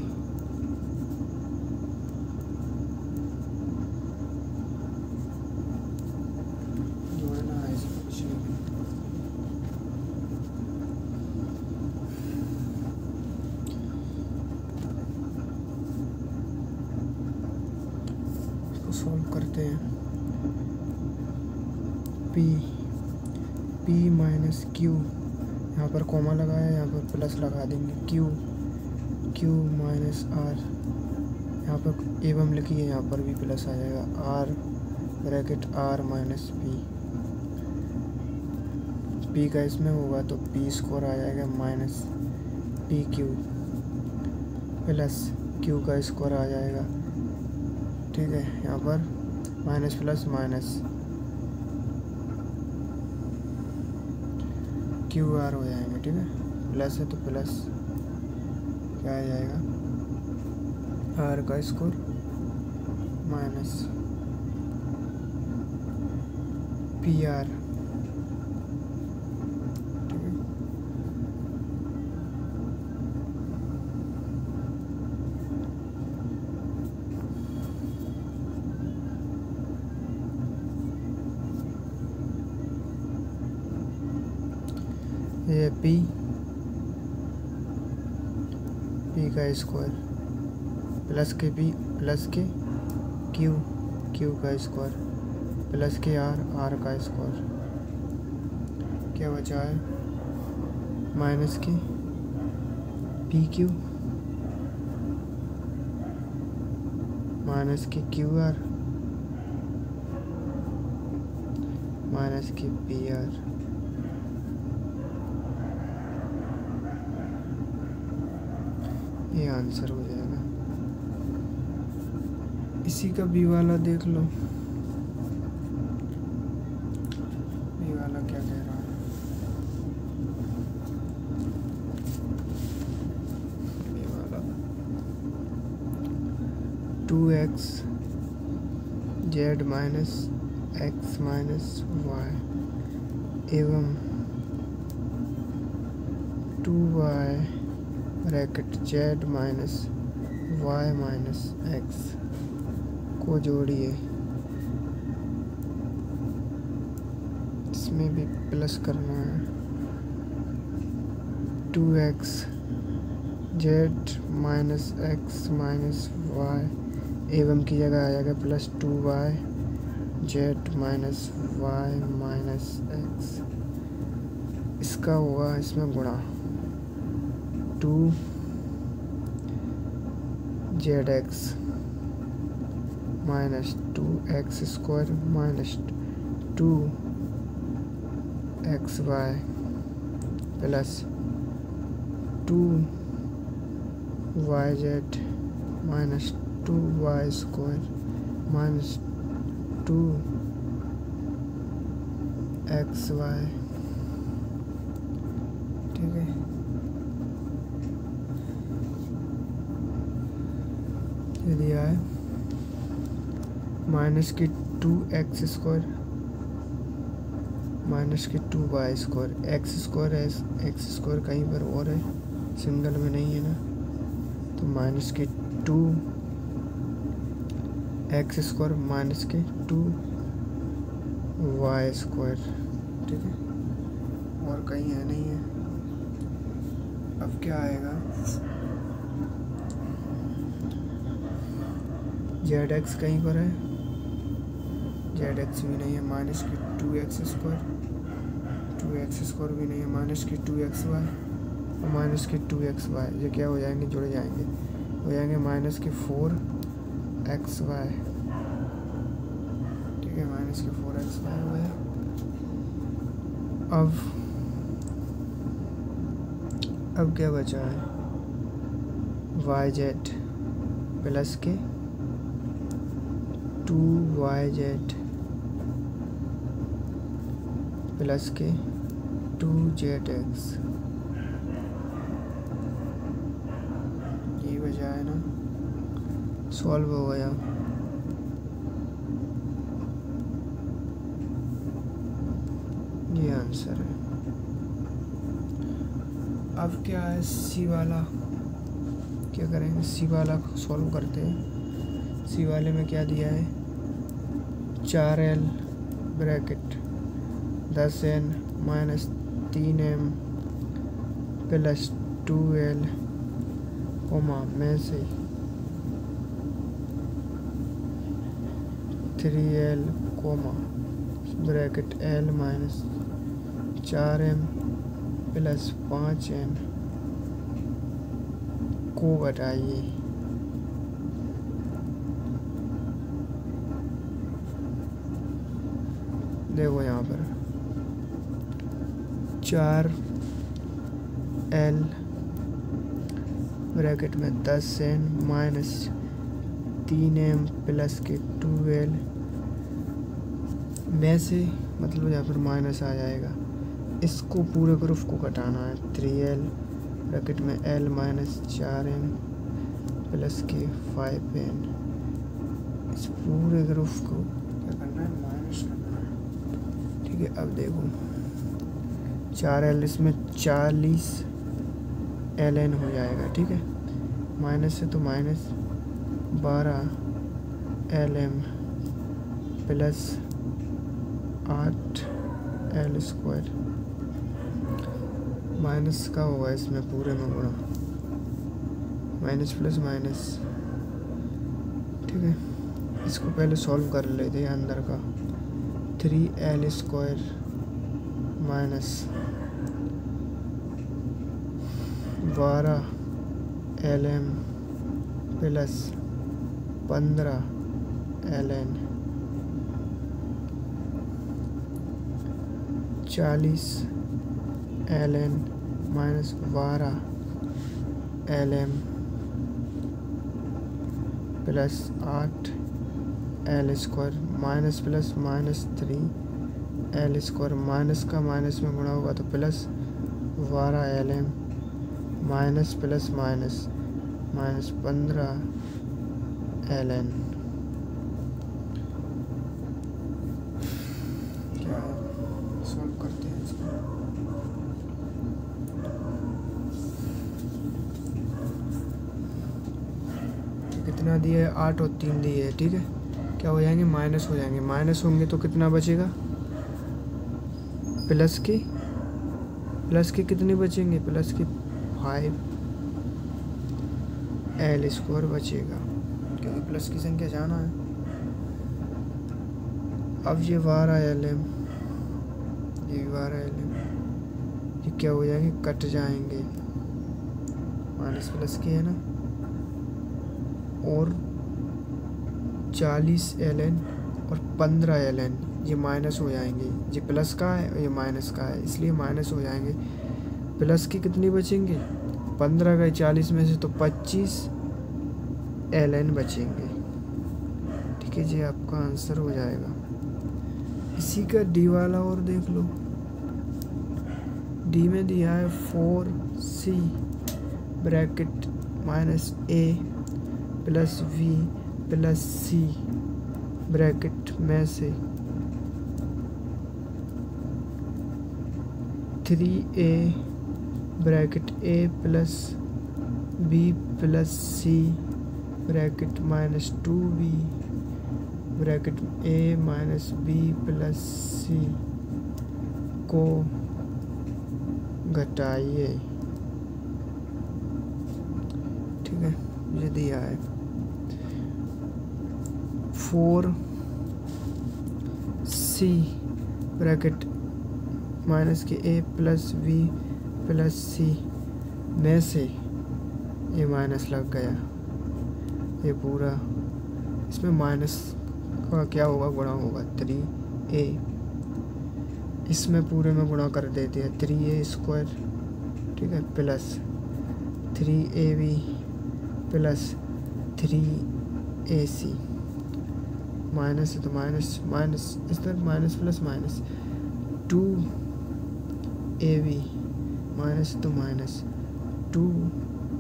जोड़ना है इसमें कुछ नहीं। इसको सॉल्व करते हैं। पी माइनस क्यू, यहाँ पर कॉमा लगाया, यहाँ पर प्लस लगा देंगे, क्यू माइनस आर, यहाँ पर एवं लिखिए, यहाँ पर भी प्लस आ जाएगा, R bracket R minus P का इसमें होगा तो पी स्क्वायर आ जाएगा minus P Q plus Q का स्क्वायर आ जाएगा। ठीक है, यहाँ पर minus plus minus Q R हो जाएंगे। ठीक है, प्लस है तो प्लस क्या आ जाएगा, आर का स्क्वायर माइनस पी आर। ठीक है, ये पी का स्क्वायर प्लस के पी प्लस के क्यू का स्क्वायर प्लस के आर का स्क्वायर, क्या बचा है, माइनस के पी क्यू माइनस के क्यू आर माइनस के पी आर। ये आंसर हो जाएगा। इसी का बी वाला देख लो, बी वाला क्या कह रहा है, बी वाला 2x z minus x minus y एवं 2y bracket z minus y minus x को जोड़िए। इसमें भी प्लस करना है, 2x z minus x minus y एवं की जगह आ जाएगा plus 2y z minus y minus x। इसका होगा इसमें गुणा 2 zx minus 2x square minus 2 X Y plus 2 Y Z minus 2 Y square minus 2 X Y. ठीक है, ये दिया है माइनस की 2 एक्स स्क्वायर माइनस की 2 वाई स्क्वायर। एक्स स्क्वायर है, एक्स स्क्वायर कहीं पर और है, सिंगल में नहीं है ना, तो माइनस की 2 एक्स स्क्वायर माइनस के 2 वाई स्क्वायर। ठीक है, और कहीं है नहीं है। अब क्या आएगा, जेड एक्स कहीं पर है, जेड एक्स भी नहीं है, माइनस की 2 एक्स स्क्वायर भी नहीं है, माइनस की 2 एक्स वाई और माइनस की 2 एक्स वाई। ये क्या हो जाएंगे, जुड़ जाएंगे, हो जाएंगे माइनस की 4 एक्स वाई। ठीक है, माइनस की 4 एक्स वाई हो गया। अब क्या बचा है, वाई जेड प्लस के 2 वाई जेड प्लस के 2 जेड एक्स। ये बचा है ना, सॉल्व हो गया। ये आंसर है। अब क्या है, सी वाला क्या करेंगे, सी वाला सॉल्व करते हैं। सी वाले में क्या दिया है, 4l bracket 10n minus 3m plus 2l coma में से 3l comma bracket l minus 4m plus 5n को घटाइए। देखो यहाँ पर 4l ब्रैकेट में 10n माइनस 3m प्लस के 2l में से, मतलब यहाँ पर माइनस आ जाएगा। इसको पूरे ग्रुप को घटाना है, 3l ब्रैकेट में l माइनस 4m प्लस के 5n। इस पूरे ग्रुप को क्या करना है, माइनस करना है। ठीक है, अब देखो 4l इसमें 40 ln हो जाएगा। ठीक है, माइनस से तो minus 12 lm plus 8 l square minus का होगा, इसमें पूरे में गुणा, माइनस प्लस माइनस। ठीक है, इसको पहले सॉल्व कर लेते हैं। अंदर का 3l square minus 12 lm plus 15 ln 40 ln minus 12 lm plus 8 l square minus plus minus 3 l square. Minus का माइनस में गुणा होगा तो plus 12 lm minus plus minus minus 15 ln। क्या सॉल्व करते हैं इसको, कितना दिए है, 8 और 3 दिए है। ठीक है, क्या हो जाएंगे, माइनस हो जाएंगे। माइनस होंगे तो कितना बचेगा, प्लस के कितने बचेंगे, प्लस के 5 l स्क्वायर बचेगा, क्योंकि प्लस की संख्या जाना है। अब ये 12 lm, ये 12 lm, ये क्या हो जाएंगे, कट जाएंगे, माइनस प्लस के है ना, और 40 ln और 15 ln ये माइनस हो जाएंगे, ये प्लस का है और ये माइनस का है, इसलिए माइनस हो जाएंगे। प्लस की कितनी बचेंगे, 15 गए 40 में से तो 25 ln बचेंगे। ठीक है जी, आपका आंसर हो जाएगा। इसी का डी वाला और देख लो। डी में दिया है 4c bracket minus a plus v plus c bracket में से 3a bracket a plus b plus c bracket minus 2b bracket a minus b plus c को घटाइए। ठीक है, ये दिया है 4c ब्रैकेट माइनस के a plus v plus c में से ये माइनस लग गया, ये पूरा इसमें माइनस का क्या होगा, गुणा होगा 3a, इसमें पूरे में गुणा कर देते हैं 3a स्क्वायर। ठीक है, plus 3ab plus 3ac minus है तो माइनस माइनस इस तरफ minus plus minus 2ab minus तो माइनस 2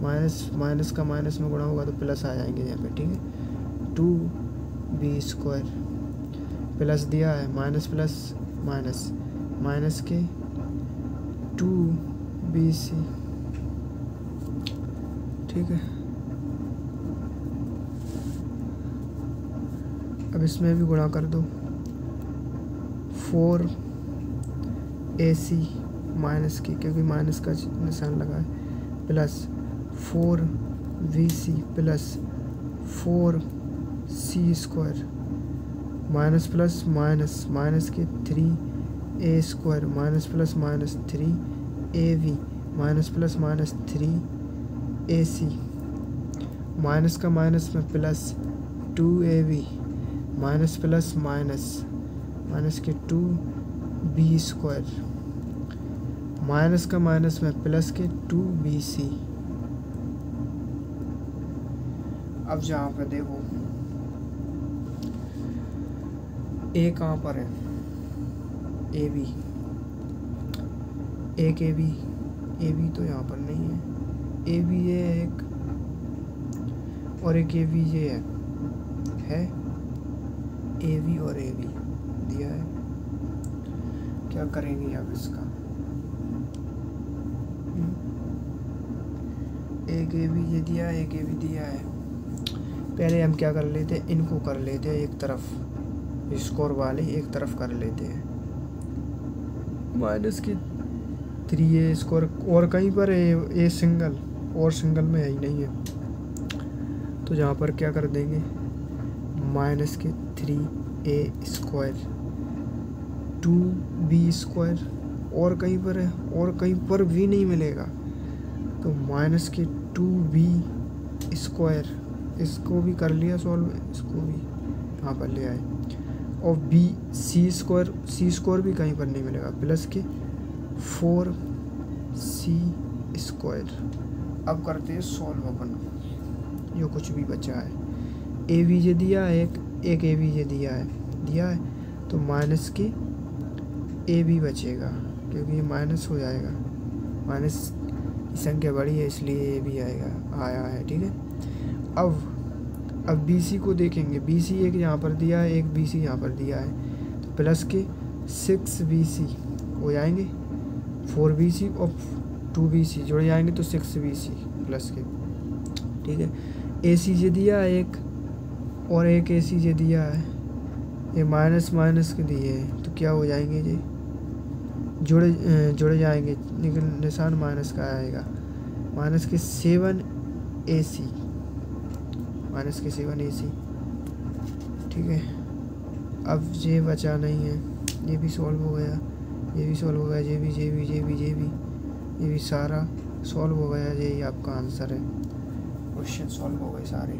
माइनस माइनस का माइनस में गुणा होगा तो प्लस आ जाएंगे यहाँ पे। ठीक है, 2b स्क्वायर प्लस दिया है माइनस प्लस माइनस माइनस के 2bc। ठीक है, अब इसमें भी गुणा कर दो 4ac माइनस की, क्योंकि माइनस का निशान लगा है, plus 4bc plus 4c square minus plus minus minus के 3a square minus plus minus 3ab minus plus minus 3ac minus का माइनस में plus 2ab minus plus minus minus के 2b स्क्वायर माइनस का minus में plus के 2bc। अब जहाँ पर देखो a कहाँ पर है, ab, एक ab तो यहाँ पर नहीं है, ab ये है एक और एक ab ये है ab और ab दिया है। क्या करेंगे अब इसका, एक ab ये दिया है, एक ab दिया है। पहले हम क्या कर लेते हैं, इनको कर लेते हैं एक तरफ, स्कोर वाले एक तरफ कर लेते हैं। माइनस की 3a स्कोर और कहीं पर है, a सिंगल और सिंगल में है ही नहीं है, तो जहाँ पर क्या कर देंगे माइनस के 3a स्क्वायर 2b स्क्वायर और कहीं पर है और कहीं पर भी नहीं मिलेगा, तो माइनस के 2b स्क्वायर, इसको भी कर लिया सॉल्व, इसको भी यहाँ पर ले आए, और c स्क्वायर भी कहीं पर नहीं मिलेगा, प्लस के 4c स्क्वायर। अब करते हैं सॉल्व अपन, जो कुछ भी बचा है, ए वी जे दिया है, एक ए वी जे दिया है तो माइनस के ए बी बचेगा, क्योंकि ये माइनस हो जाएगा, माइनस की संख्या बड़ी है इसलिए ए बी आया है। ठीक है, अब बी सी को देखेंगे, बी सी एक यहाँ पर दिया है, एक बी सी यहाँ पर दिया है, तो प्लस के 6 बी सी हो जाएंगे, 4 बी सी और 2 बी सी जुड़ जाएंगे तो 6 बी सी प्लस के। ठीक है, ए सी जे दिया है एक और एक ए सी जे दिया है, ये माइनस माइनस के दिए हैं तो क्या हो जाएंगे जी, जुड़ जाएंगे, लेकिन निशान माइनस का आएगा, माइनस के 7 ए सी, माइनस के 7 ए सी। ठीक है, अब ये बचा नहीं है, ये भी सॉल्व हो गया, ये भी सॉल्व हो गया, ये भी सारा सॉल्व हो गया। यही आपका आंसर है, क्वेश्चन सॉल्व हो गए सारे।